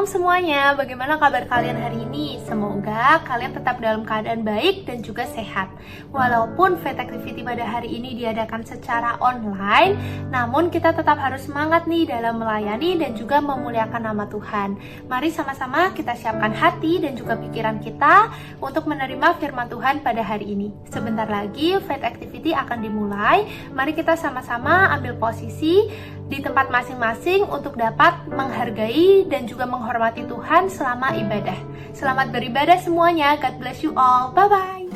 Shalom semuanya, bagaimana kabar kalian hari ini? Semoga kalian tetap dalam keadaan baik dan juga sehat. Walaupun Faith Activity pada hari ini diadakan secara online, namun kita tetap harus semangat nih dalam melayani dan juga memuliakan nama Tuhan. Mari sama-sama kita siapkan hati dan juga pikiran kita untuk menerima firman Tuhan pada hari ini. Sebentar lagi Faith Activity akan dimulai. Mari kita sama-sama ambil posisi di tempat masing-masing untuk dapat menghargai dan juga menghormati Tuhan selama ibadah. Selamat beribadah semuanya. God bless you all. Bye-bye.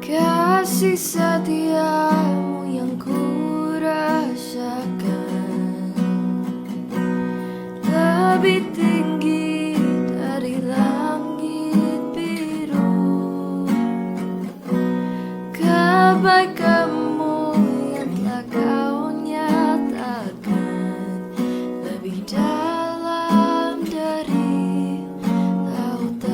Kasih setiamu yang ku rasakan lebih tinggi dari langit biru. Kebaikanmu yang telah kau nyatakan lebih dalam dari lautan.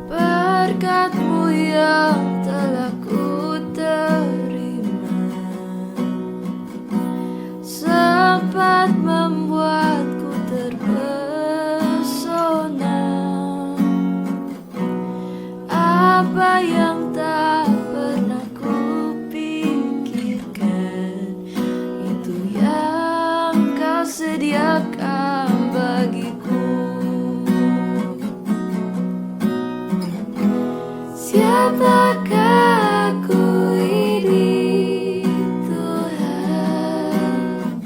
Berkat-Mu yang telah ku terima sempat membuatku terpesona. Apa yang tak pernah ku pikirkan, itu yang kau sediakan bagiku. Siapakah aku ini Tuhan?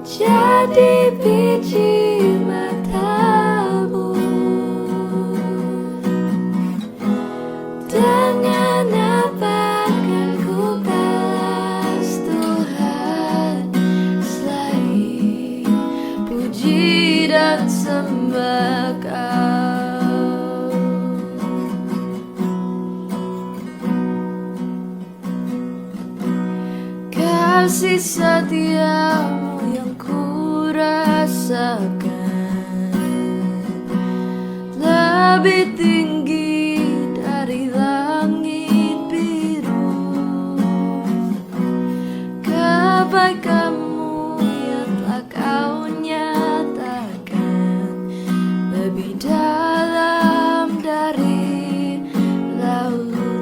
Jadi biji mata-Mu. Dengan apa akan ku balas Tuhan selain puji dan sembah Kau. Kasih setiamu yang ku rasakan lebih tinggi dari langit biru. Kebaikan-Mu yang telah kau nyatakan lebih dalam dari lautan.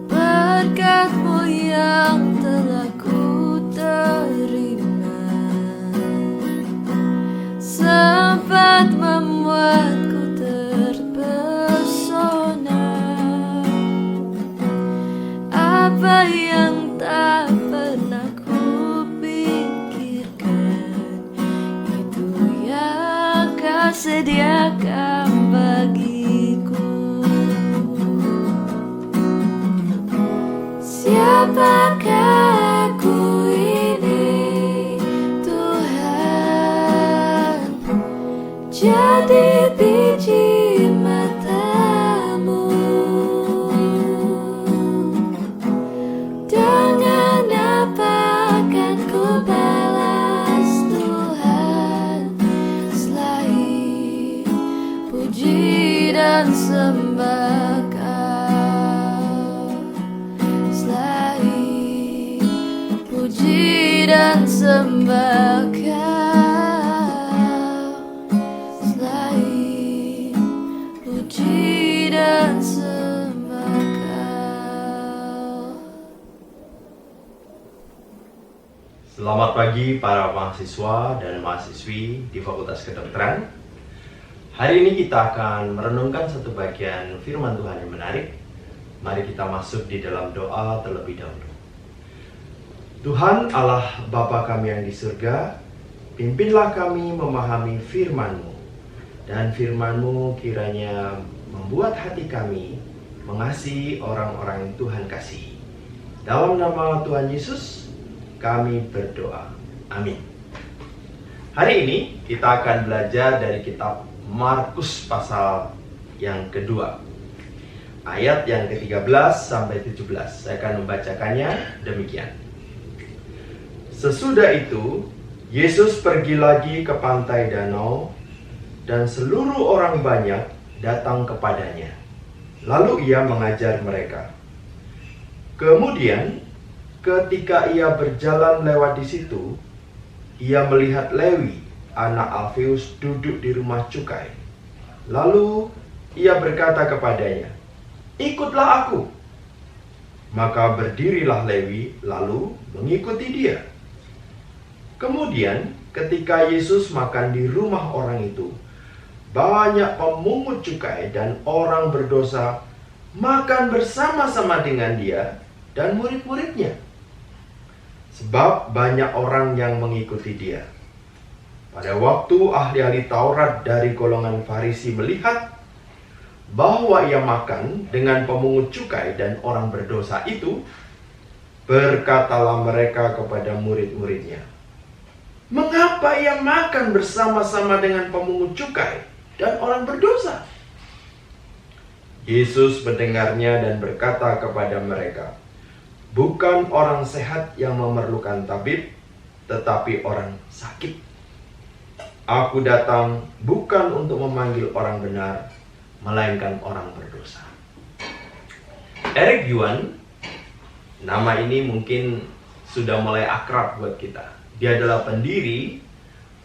Berkat-Mu yang telah ku terima sempat membuatku terpesona. Apa yang tak pernah ku pikirkan, itu yang Kau sediakan bagiku. Siapakah aku ini Tuhan? Jadi biji mata-Mu. Dengan apa akan ku balas Tuhan selain puji dan sembah Kau. Selain puji dan sembah Kau. Selain puji dan sembah Kau. Selamat pagi para mahasiswa dan mahasiswi di Fakultas Kedokteran. Hari ini kita akan merenungkan satu bagian firman Tuhan yang menarik. Mari kita masuk di dalam doa terlebih dahulu. Tuhan Allah Bapa kami yang di surga, pimpinlah kami memahami firman-Mu, dan firman-Mu kiranya membuat hati kami mengasihi orang-orang yang Tuhan kasihi. Dalam nama Tuhan Yesus kami berdoa. Amin. Hari ini kita akan belajar dari kitab Markus pasal yang kedua, ayat yang ke-13 sampai 17. Saya akan membacakannya demikian. Sesudah itu, Yesus pergi lagi ke pantai danau, dan seluruh orang banyak datang kepadanya. Lalu ia mengajar mereka. Kemudian ketika ia berjalan lewat di situ, ia melihat Lewi, anak Alfeus, duduk di rumah cukai. Lalu ia berkata kepadanya, "Ikutlah aku." Maka berdirilah Lewi lalu mengikuti dia. Kemudian ketika Yesus makan di rumah orang itu, banyak pemungut cukai dan orang berdosa makan bersama-sama dengan dia dan murid-muridnya. Sebab banyak orang yang mengikuti dia. Pada waktu ahli-ahli Taurat dari golongan Farisi melihat bahwa ia makan dengan pemungut cukai dan orang berdosa itu, berkatalah mereka kepada murid-muridnya, "Mengapa ia makan bersama-sama dengan pemungut cukai dan orang berdosa?" Yesus mendengarnya dan berkata kepada mereka, "Bukan orang sehat yang memerlukan tabib, tetapi orang sakit. Aku datang bukan untuk memanggil orang benar, melainkan orang berdosa." Eric Yuan, nama ini mungkin sudah mulai akrab buat kita. Dia adalah pendiri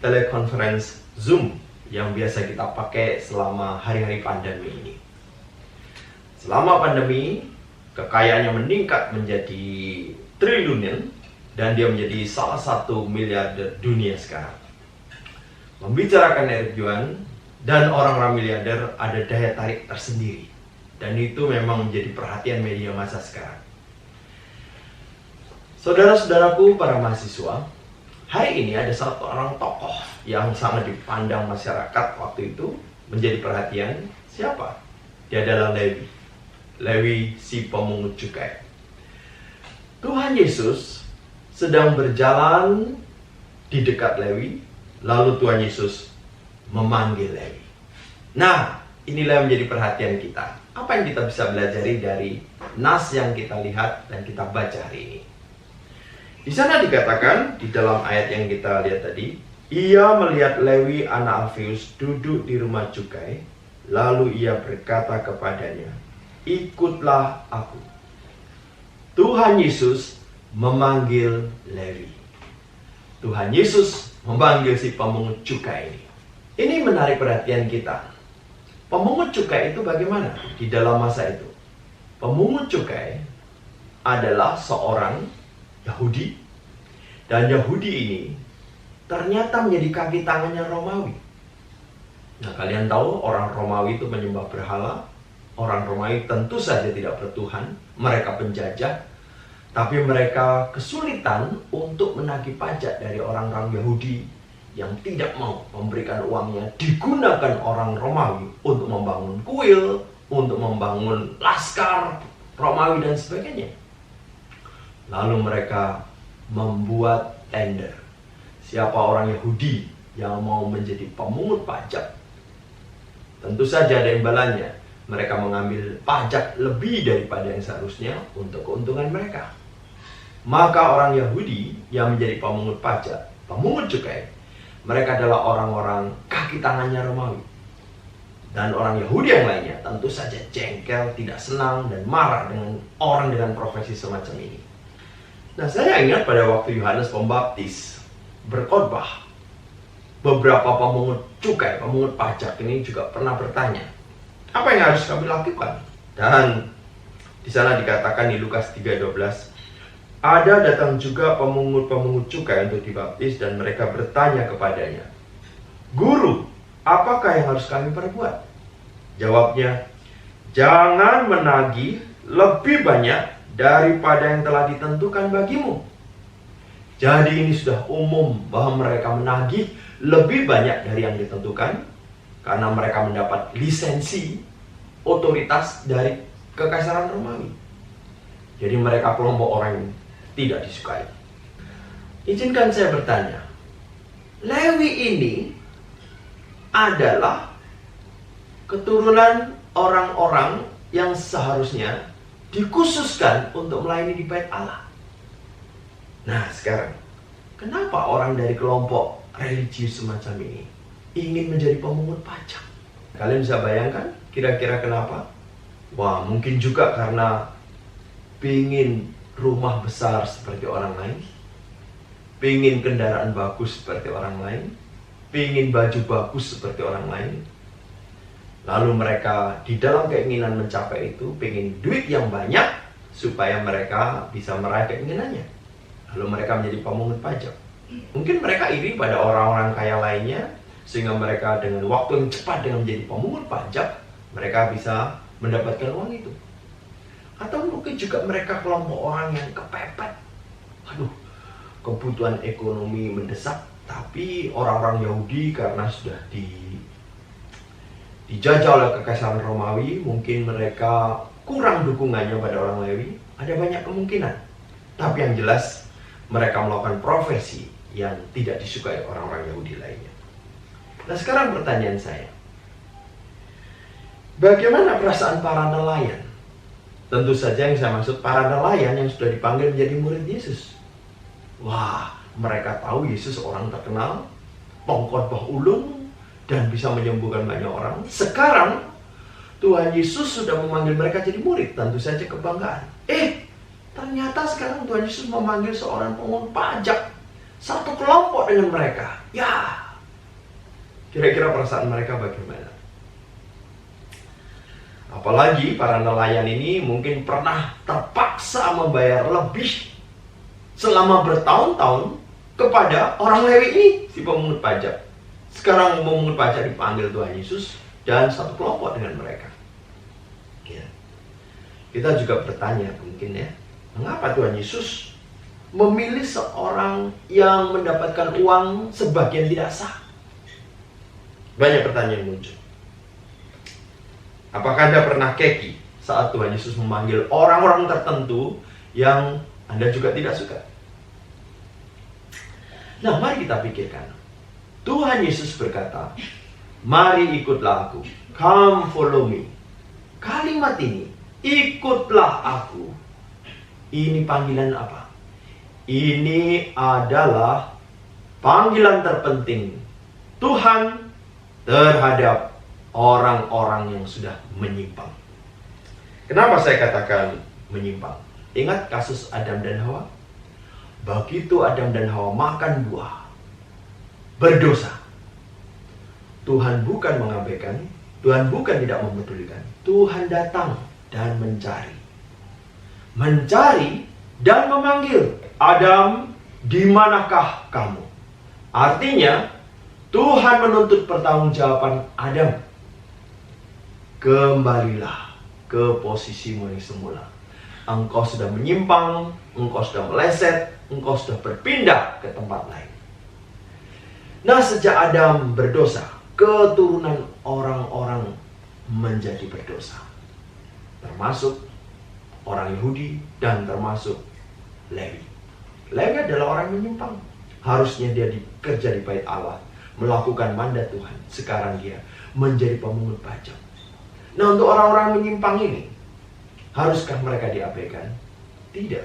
telekonferensi Zoom yang biasa kita pakai selama hari-hari pandemi ini. Selama pandemi, kekayaannya meningkat menjadi triliunan dan dia menjadi salah satu miliarder dunia sekarang. Membicarakan Eric Yuan dan orang-orang miliarder ada daya tarik tersendiri, dan itu memang menjadi perhatian media massa sekarang. Saudara-saudaraku para mahasiswa, hari ini ada satu orang tokoh yang sangat dipandang masyarakat waktu itu menjadi perhatian. Siapa? Dia adalah Lewi si pemungut cukai. Tuhan Yesus sedang berjalan di dekat Lewi, lalu Tuhan Yesus memanggil Lewi. Nah, inilah yang menjadi perhatian kita. Apa yang kita bisa pelajari dari nas yang kita lihat dan kita baca hari ini? Di sana dikatakan, di dalam ayat yang kita lihat tadi, ia melihat Lewi anak Alfeus duduk di rumah cukai, lalu ia berkata kepadanya, "Ikutlah aku." Tuhan Yesus memanggil Lewi. Tuhan Yesus memanggil si pemungut cukai ini. Ini menarik perhatian kita. Pemungut cukai itu bagaimana di dalam masa itu? Pemungut cukai adalah seorang Yahudi, dan Yahudi ini ternyata menjadi kaki tangannya Romawi. Nah, kalian tahu orang Romawi itu menyembah berhala. Orang Romawi tentu saja tidak bertuhan, mereka penjajah, tapi mereka kesulitan untuk menagih pajak dari orang-orang Yahudi yang tidak mau memberikan uangnya. Digunakan orang Romawi untuk membangun kuil, untuk membangun laskar Romawi dan sebagainya. Lalu mereka membuat tender. Siapa orang Yahudi yang mau menjadi pemungut pajak, tentu saja ada imbalannya. Mereka mengambil pajak lebih daripada yang seharusnya untuk keuntungan mereka. Maka orang Yahudi yang menjadi pemungut pajak, pemungut cukai, mereka adalah orang-orang kaki tangannya Romawi. Dan orang Yahudi yang lainnya tentu saja jengkel, tidak senang, dan marah dengan orang dengan profesi semacam ini. Nah, saya ingat pada waktu Yohanes Pembaptis berkhotbah, beberapa pemungut cukai, pemungut pajak ini juga pernah bertanya, apa yang harus kami lakukan? Dan di sana dikatakan di Lukas 3:12, ada datang juga pemungut-pemungut cukai untuk dibaptis dan mereka bertanya kepadanya, "Guru, apakah yang harus kami perbuat?" Jawabnya, "Jangan menagih lebih banyak daripada yang telah ditentukan bagimu." Jadi ini sudah umum bahwa mereka menagih lebih banyak dari yang ditentukan karena mereka mendapat lisensi otoritas dari Kekaisaran Romawi. Jadi mereka kelompok orang yang tidak disukai. Izinkan saya bertanya, Lewi ini adalah keturunan orang-orang yang seharusnya dikhususkan untuk melayani di Bait Allah. Nah, sekarang kenapa orang dari kelompok religius semacam ini ingin menjadi pemungut pajak. Kalian bisa bayangkan kira-kira kenapa? Wah, mungkin juga karena pingin rumah besar seperti orang lain, pingin kendaraan bagus seperti orang lain, pingin baju bagus seperti orang lain. Lalu mereka di dalam keinginan mencapai itu, pingin duit yang banyak supaya mereka bisa meraih keinginannya. Lalu mereka menjadi pemungut pajak. Mungkin mereka iri pada orang-orang kaya lainnya, sehingga mereka dengan waktu yang cepat dengan menjadi pemungut pajak, mereka bisa mendapatkan uang itu. Atau mungkin juga mereka kelompok orang yang kepepet. Kebutuhan ekonomi mendesak, tapi orang-orang Yahudi karena sudah dijajah oleh kekaisaran Romawi, mungkin mereka kurang dukungannya pada orang Lewi. Ada banyak kemungkinan. Tapi yang jelas, mereka melakukan profesi yang tidak disukai orang-orang Yahudi lainnya. Nah, sekarang pertanyaan saya, bagaimana perasaan para nelayan? Tentu saja yang saya maksud para nelayan yang sudah dipanggil menjadi murid Yesus. Wah, mereka tahu Yesus orang terkenal, pengkhotbah ulung, dan bisa menyembuhkan banyak orang. Sekarang Tuhan Yesus sudah memanggil mereka jadi murid, tentu saja kebanggaan. Ternyata sekarang Tuhan Yesus memanggil seorang pemungut pajak, satu kelompok dengan mereka. Ya, kira-kira perasaan mereka bagaimana? Apalagi para nelayan ini mungkin pernah terpaksa membayar lebih selama bertahun-tahun kepada orang Lewi ini, si pemungut pajak. Sekarang pemungut pajak dipanggil Tuhan Yesus dan satu kelompok dengan mereka. Ya. Kita juga bertanya mungkin ya, mengapa Tuhan Yesus memilih seorang yang mendapatkan uang sebagian tidak sah? Banyak pertanyaan muncul. Apakah Anda pernah keki saat Tuhan Yesus memanggil orang-orang tertentu yang Anda juga tidak suka? Nah, mari kita pikirkan. Tuhan Yesus berkata, "Mari ikutlah aku." Come follow me. Kalimat ini, ikutlah aku. Ini panggilan apa? Ini adalah panggilan terpenting Tuhan terhadap orang-orang yang sudah menyimpang. Kenapa saya katakan menyimpang? Ingat kasus Adam dan Hawa? Begitu Adam dan Hawa makan buah, berdosa. Tuhan bukan mengabaikan, Tuhan bukan tidak memedulikan. Tuhan datang dan mencari. Mencari dan memanggil. Adam, di manakah kamu? Artinya, Tuhan menuntut pertanggungjawaban Adam. Kembalilah ke posisimu yang semula. Engkau sudah menyimpang, engkau sudah meleset, engkau sudah berpindah ke tempat lain. Nah, sejak Adam berdosa, keturunan orang-orang menjadi berdosa. Termasuk orang Yahudi dan termasuk Lewi. Lewi adalah orang menyimpang. Harusnya dia bekerja di bait Allah, melakukan mandat Tuhan. Sekarang dia menjadi pemungut pajak. Nah, untuk orang-orang menyimpang ini, haruskah mereka diabaikan? Tidak.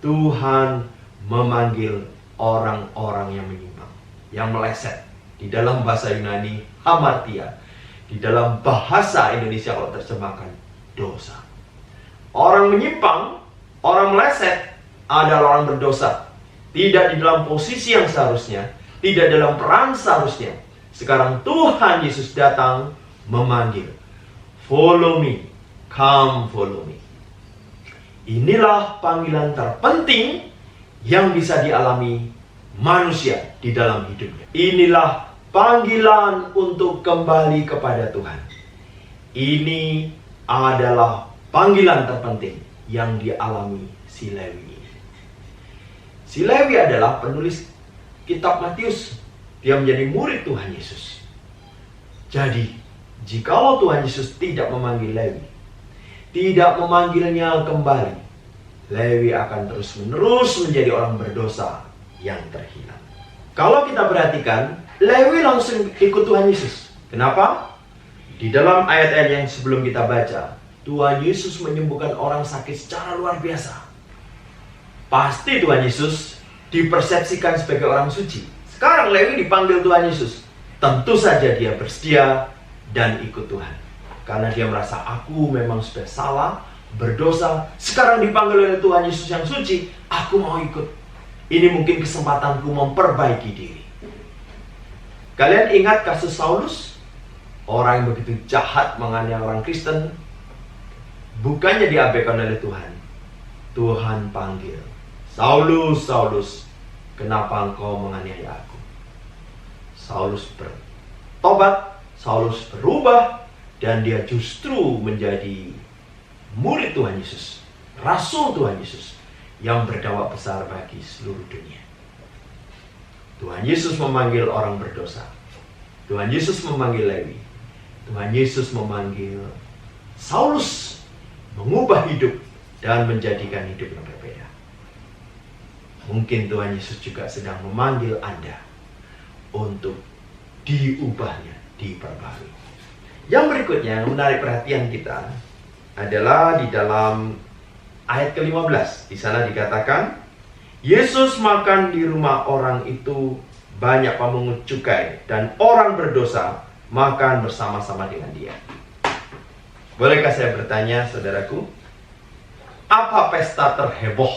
Tuhan memanggil orang-orang yang menyimpang, yang meleset. Di dalam bahasa Yunani, hamartia. Di dalam bahasa Indonesia kalau terjemahkan, dosa. Orang menyimpang, orang meleset adalah orang berdosa. Tidak di dalam posisi yang seharusnya, tidak dalam peran seharusnya. Sekarang Tuhan Yesus datang memanggil, follow me, come follow me. Inilah panggilan terpenting yang bisa dialami manusia di dalam hidupnya. Inilah panggilan untuk kembali kepada Tuhan. Ini adalah panggilan terpenting yang dialami si Lewi. Si Lewi adalah penulis kitab Matius. Dia menjadi murid Tuhan Yesus. Jadi, jikalau Tuhan Yesus tidak memanggil Lewi, tidak memanggilnya kembali, Lewi akan terus-menerus menjadi orang berdosa yang terhilang. Kalau kita perhatikan, Lewi langsung ikut Tuhan Yesus. Kenapa? Di dalam ayat-ayat yang sebelum kita baca, Tuhan Yesus menyembuhkan orang sakit secara luar biasa. Pasti Tuhan Yesus dipersepsikan sebagai orang suci. Sekarang Lewi dipanggil Tuhan Yesus. tentu saja dia bersedia dan ikut Tuhan. Karena dia merasa, aku memang sudah salah, berdosa, sekarang dipanggil oleh Tuhan Yesus yang suci, aku mau ikut. Ini mungkin kesempatanku memperbaiki diri. Kalian ingat kasus Saulus? Orang yang begitu jahat menganiaya orang Kristen. Bukannya diabaikan oleh Tuhan. Tuhan panggil, Saulus, Saulus, kenapa engkau menganiaya aku? Saulus bertobat, Saulus berubah, dan dia justru menjadi murid Tuhan Yesus, rasul Tuhan Yesus, yang berdampak besar bagi seluruh dunia. Tuhan Yesus memanggil orang berdosa. Tuhan Yesus memanggil Lewi. Tuhan Yesus memanggil Saulus, mengubah hidup dan menjadikan hidup yang berbeda. Mungkin Tuhan Yesus juga sedang memanggil Anda untuk diubahnya, diperbarui. Yang berikutnya yang menarik perhatian kita adalah di dalam ayat ke-15. Di sana dikatakan, Yesus makan di rumah orang itu banyak pemungut cukai, dan orang berdosa makan bersama-sama dengan dia. Bolehkah saya bertanya, saudaraku, apa pesta terheboh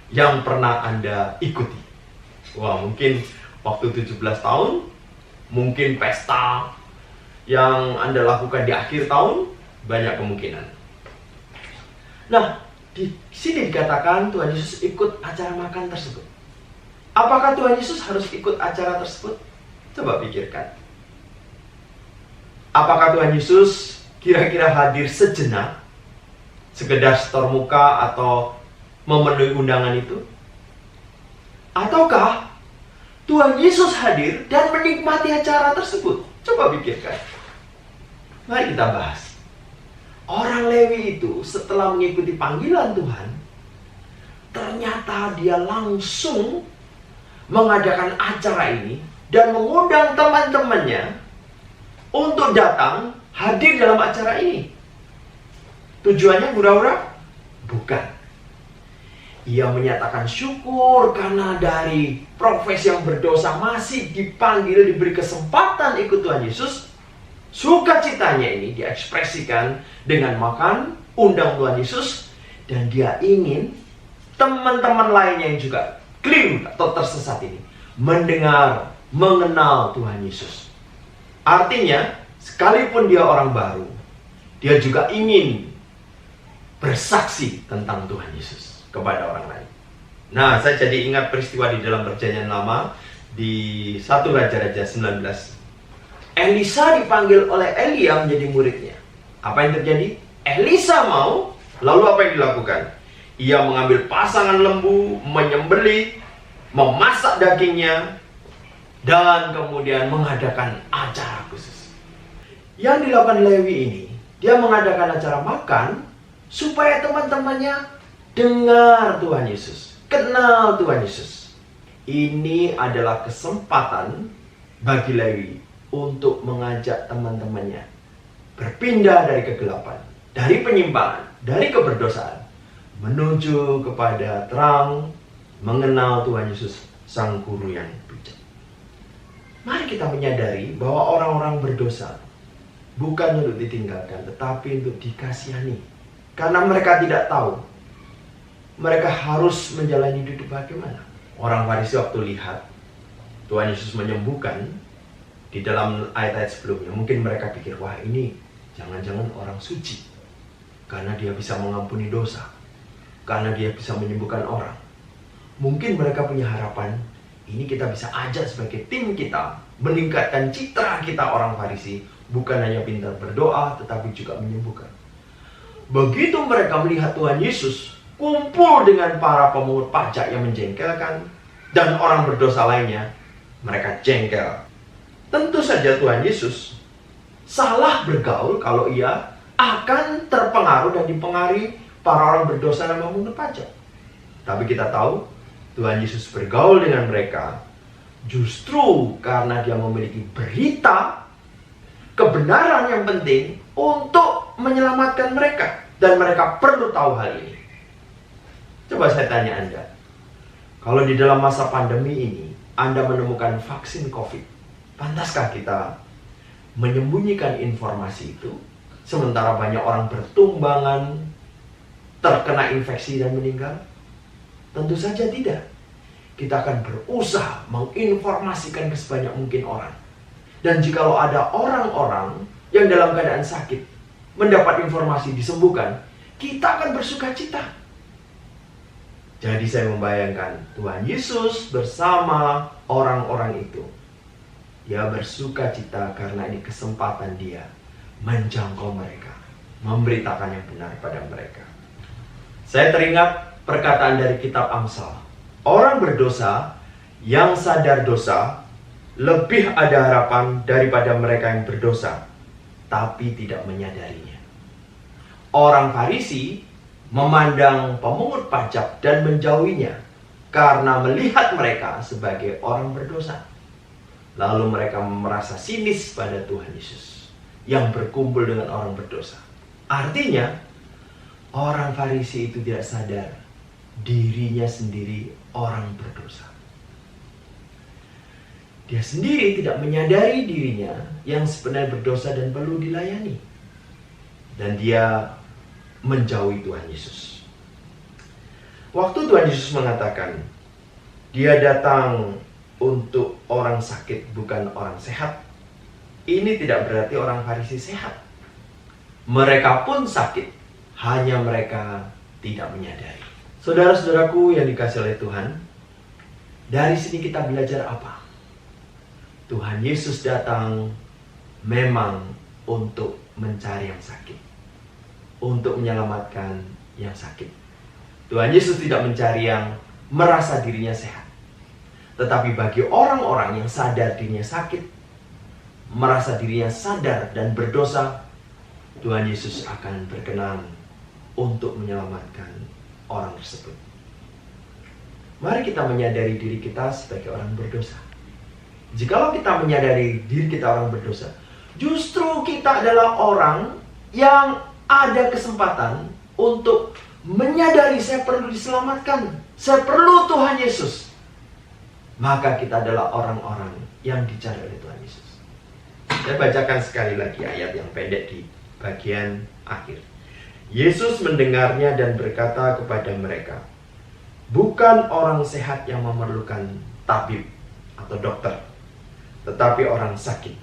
yang pernah Anda ikuti? Wah, mungkin waktu 17 tahun, mungkin pesta yang Anda lakukan di akhir tahun, banyak kemungkinan. Nah, di sini dikatakan Tuhan Yesus ikut acara makan tersebut. Apakah Tuhan Yesus harus ikut acara tersebut? Coba pikirkan. Apakah Tuhan Yesus kira-kira hadir sejenak, sekedar setor muka atau memenuhi undangan itu? Ataukah Tuhan Yesus hadir dan menikmati acara tersebut? Coba pikirkan. Mari kita bahas. Orang Lewi itu setelah mengikuti panggilan Tuhan, ternyata dia langsung mengadakan acara ini dan mengundang teman-temannya untuk datang hadir dalam acara ini. Tujuannya hura-hura? Bukan. Ia menyatakan syukur karena dari profesi yang berdosa masih dipanggil, diberi kesempatan ikut Tuhan Yesus. Sukacitanya ini diekspresikan dengan makan, undang Tuhan Yesus, dan dia ingin teman-teman lainnya yang juga keliru atau tersesat ini mendengar, mengenal Tuhan Yesus. Artinya, sekalipun dia orang baru, dia juga ingin bersaksi tentang Tuhan Yesus kepada orang lain. Nah, saya jadi ingat peristiwa di dalam Perjanjian Lama di 1 Raja-Raja 19. Elisa dipanggil oleh Elia menjadi muridnya. Apa yang terjadi? Elisa mau, lalu apa yang dilakukan? Ia mengambil pasangan lembu, menyembelih, memasak dagingnya, dan kemudian mengadakan acara khusus. Yang dilakukan Lewi ini, dia mengadakan acara makan supaya teman-temannya dengar Tuhan Yesus, kenal Tuhan Yesus. Ini adalah kesempatan bagi Lewi untuk mengajak teman-temannya berpindah dari kegelapan, dari penyimpangan, dari keberdosaan, menuju kepada terang, mengenal Tuhan Yesus, Sang Guru yang bijak. Mari kita menyadari bahwa orang-orang berdosa bukan untuk ditinggalkan, tetapi untuk dikasihani. Karena mereka tidak tahu mereka harus menjalani hidup bagaimana. Orang Farisi waktu lihat Tuhan Yesus menyembuhkan di dalam ayat-ayat sebelumnya, mungkin mereka pikir, wah ini jangan-jangan orang suci, karena dia bisa mengampuni dosa, karena dia bisa menyembuhkan orang. Mungkin mereka punya harapan, ini kita bisa ajak sebagai tim kita, meningkatkan citra kita orang Farisi, bukan hanya pintar berdoa, tetapi juga menyembuhkan. Begitu mereka melihat Tuhan Yesus kumpul dengan para pemungut pajak yang menjengkelkan, dan orang berdosa lainnya, mereka jengkel. Tentu saja Tuhan Yesus salah bergaul kalau ia akan terpengaruh dan dipengaruhi para orang berdosa dan memungut pajak. Tapi kita tahu Tuhan Yesus bergaul dengan mereka justru karena dia memiliki berita kebenaran yang penting untuk menyelamatkan mereka, dan mereka perlu tahu hal ini. Coba saya tanya Anda, kalau di dalam masa pandemi ini Anda menemukan vaksin COVID, Pantaskah kita menyembunyikan informasi itu sementara banyak orang bertumbangan, terkena infeksi dan meninggal? Tentu saja tidak. Kita akan berusaha menginformasikan ke sebanyak mungkin orang. Dan jikalau ada orang-orang yang dalam keadaan sakit mendapat informasi disembuhkan, kita akan bersuka cita. Jadi saya membayangkan Tuhan Yesus bersama orang-orang itu. Dia bersuka cita karena ini kesempatan dia menjangkau mereka, memberitakan yang benar pada mereka. Saya teringat perkataan dari kitab Amsal. Orang berdosa yang sadar dosa lebih ada harapan daripada mereka yang berdosa tapi tidak menyadarinya. Orang Farisi memandang pemungut pajak dan menjauhinya karena melihat mereka sebagai orang berdosa. Lalu mereka merasa sinis pada Tuhan Yesus yang berkumpul dengan orang berdosa. Artinya, orang Farisi itu tidak sadar dirinya sendiri orang berdosa. Dia sendiri tidak menyadari dirinya yang sebenarnya berdosa dan perlu dilayani. Dan dia menjauhi Tuhan Yesus. Waktu Tuhan Yesus mengatakan, dia datang untuk orang sakit, bukan orang sehat. Ini tidak berarti orang Farisi sehat. Mereka pun sakit, hanya mereka tidak menyadari. Saudara-saudaraku yang dikasihi oleh Tuhan, dari sini kita belajar apa? Tuhan Yesus datang memang untuk mencari yang sakit, untuk menyelamatkan yang sakit. Tuhan Yesus tidak mencari yang merasa dirinya sehat. Tetapi bagi orang-orang yang sadar dirinya sakit, merasa dirinya sadar dan berdosa, Tuhan Yesus akan berkenan untuk menyelamatkan orang tersebut. Mari kita menyadari diri kita sebagai orang berdosa. Jikalau kita menyadari diri kita orang berdosa, justru kita adalah orang yang ada kesempatan untuk menyadari saya perlu diselamatkan, saya perlu Tuhan Yesus. Maka kita adalah orang-orang yang dicari oleh Tuhan Yesus. Saya bacakan sekali lagi ayat yang pendek di bagian akhir. Yesus mendengarnya dan berkata kepada mereka, bukan orang sehat yang memerlukan tabib atau dokter, tetapi orang sakit.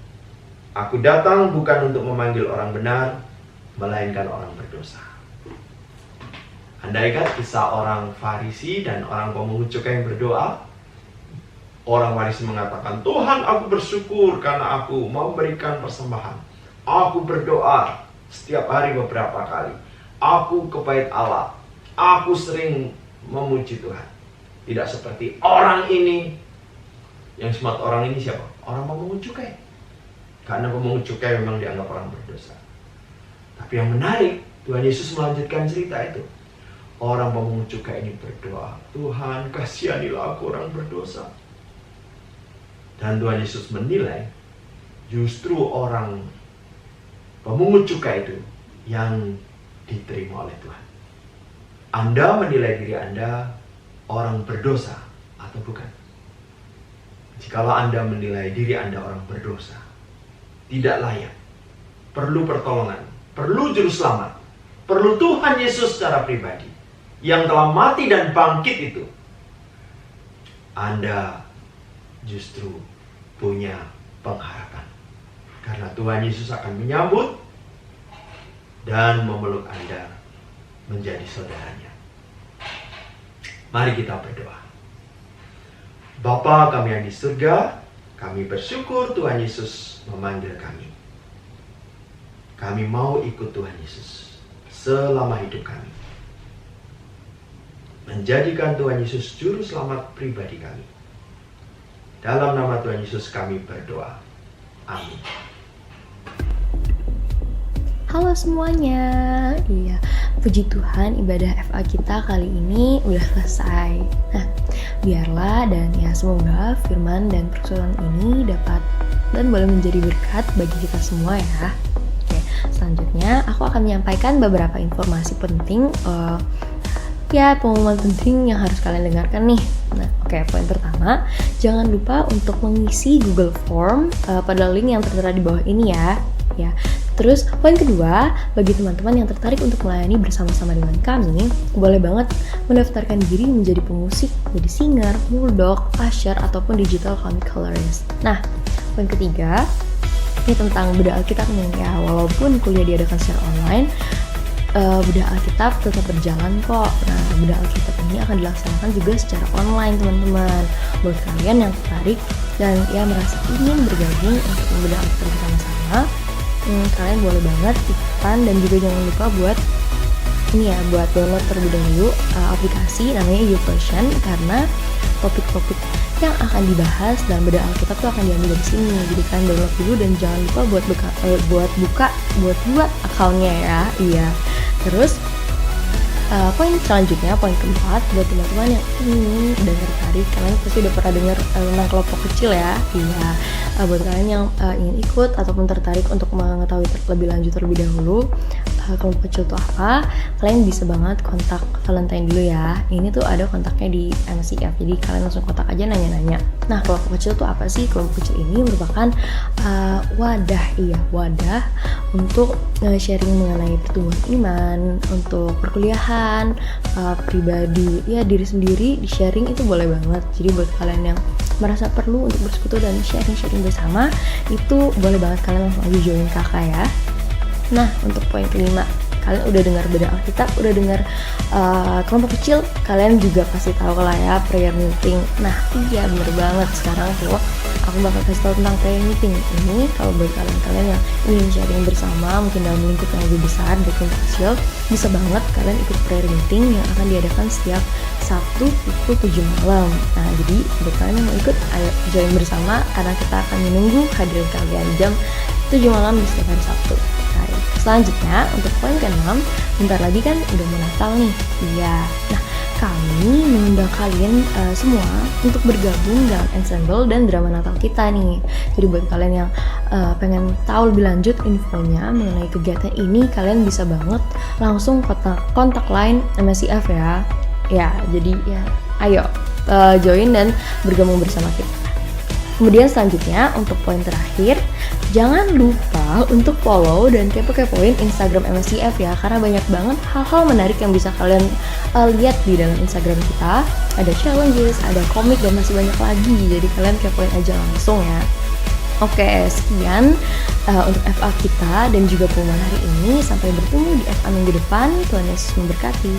Aku datang bukan untuk memanggil orang benar, melainkan orang berdosa. Anda ingat kisah orang Farisi dan orang pemungut cukai yang berdoa? Orang Farisi mengatakan, Tuhan, aku bersyukur karena aku mau memberikan persembahan. Aku berdoa setiap hari beberapa kali. Aku ke bait Allah. Aku sering memuji Tuhan. Tidak seperti orang ini. Yang smart orang ini siapa? Orang pemungut cukai. Karena pemungut cukai memang dianggap orang berdosa. Tapi yang menarik, Tuhan Yesus melanjutkan cerita itu. Orang pemungut cukai ini berdoa, Tuhan, kasihanilah aku orang berdosa. Dan Tuhan Yesus menilai justru orang pemungut cukai itu yang diterima oleh Tuhan. Anda menilai diri Anda orang berdosa atau bukan? Jikalau Anda menilai diri Anda orang berdosa, tidak layak, perlu pertolongan, perlu juru selamat, perlu Tuhan Yesus secara pribadi yang telah mati dan bangkit itu, Anda justru punya pengharapan. Karena Tuhan Yesus akan menyambut dan memeluk Anda menjadi saudaranya. Mari kita berdoa. Bapa kami yang di surga, kami bersyukur Tuhan Yesus memanggil kami. Kami mau ikut Tuhan Yesus selama hidup kami. Menjadikan Tuhan Yesus juru selamat pribadi kami. Dalam nama Tuhan Yesus kami berdoa. Amin. Halo semuanya. Iya, puji Tuhan ibadah FA kita kali ini udah selesai. Nah, biarlah dan ya semoga firman dan persoalan ini dapat dan boleh menjadi berkat bagi kita semua ya. Oke, selanjutnya aku akan menyampaikan beberapa informasi penting ya pengumuman penting yang harus kalian dengarkan nih. Nah, oke, poin pertama, jangan lupa untuk mengisi Google Form pada link yang tertera di bawah ini ya. Terus poin kedua, bagi teman-teman yang tertarik untuk melayani bersama-sama dengan kami, boleh banget mendaftarkan diri menjadi pemusik, jadi singer, bulldog, usher, ataupun digital comic colorist. Nah, poin ketiga, ini tentang bedah Alkitab nih ya. Walaupun kuliah diadakan secara online, bedah Alkitab tetap berjalan kok. Nah, bedah Alkitab ini akan dilaksanakan juga secara online teman-teman. Buat kalian yang tertarik dan ya merasa ingin bergabung untuk membedah Alkitab bersama-sama, kalian boleh banget ikutan, dan juga jangan lupa buat download terlebih dahulu aplikasi namanya YouVersion, karena topik-topik yang akan dibahas dalam bedah Alkitab tuh akan diambil dari sini. Jadi kalian download dulu dan jangan lupa buat buat akunnya ya. Iya. Terus poin selanjutnya, poin keempat, buat teman-teman yang ingin dan tertarik, kalian pasti udah pernah dengar tentang kelompok kecil ya. Iya. Buat kalian yang ingin ikut ataupun tertarik untuk mengetahui lebih lanjut terlebih dahulu kelompok kecil itu apa, kalian bisa banget kontak Valentine dulu ya. Ini tuh ada kontaknya di MCF, jadi kalian langsung kontak aja nanya-nanya. Nah, kelompok kecil itu apa sih? Kelompok kecil ini merupakan wadah untuk sharing mengenai pertumbuhan iman, untuk perkuliahan, pribadi, ya diri sendiri di sharing itu boleh banget. Jadi buat kalian yang merasa perlu untuk bersekutu dan sharing bersama, itu boleh banget kalian langsung aja join kakak ya. Nah, untuk poin kelima, kalian udah dengar bedah Alkitab, udah dengar kelompok kecil, kalian juga pasti tahu lah ya prayer meeting. Nah, iya bener banget. Sekarang tuh aku bakal kasih tahu tentang prayer meeting ini. Kalau buat kalian yang ingin sharing bersama, mungkin dalam lingkup yang lebih besar dari kelompok kecil, bisa banget kalian ikut prayer meeting yang akan diadakan setiap Sabtu pukul 7 malam. Nah, jadi buat kalian yang mau ikut, ayo join bersama, karena kita akan menunggu kehadiran kalian jam 7 malam di setiap hari Sabtu. Selanjutnya, untuk poin ke-6, bentar lagi kan udah mau Natal nih. Iya. Nah, kami mengundang kalian semua untuk bergabung dalam ensemble dan drama Natal kita nih. Jadi buat kalian yang pengen tahu lebih lanjut infonya mengenai kegiatan ini, kalian bisa banget langsung kontak line MSCF ya. Ya, jadi ya ayo join dan bergabung bersama kita. Kemudian selanjutnya, untuk poin terakhir, jangan lupa untuk follow dan kepoin Instagram MSCF ya, karena banyak banget hal-hal menarik yang bisa kalian lihat di dalam Instagram kita. Ada challenges, ada komik, dan masih banyak lagi, jadi kalian kepoin aja langsung ya. Oke, sekian untuk FA kita dan juga pengumuman hari ini. Sampai bertemu di FA minggu depan. Tuhan Yesus memberkati.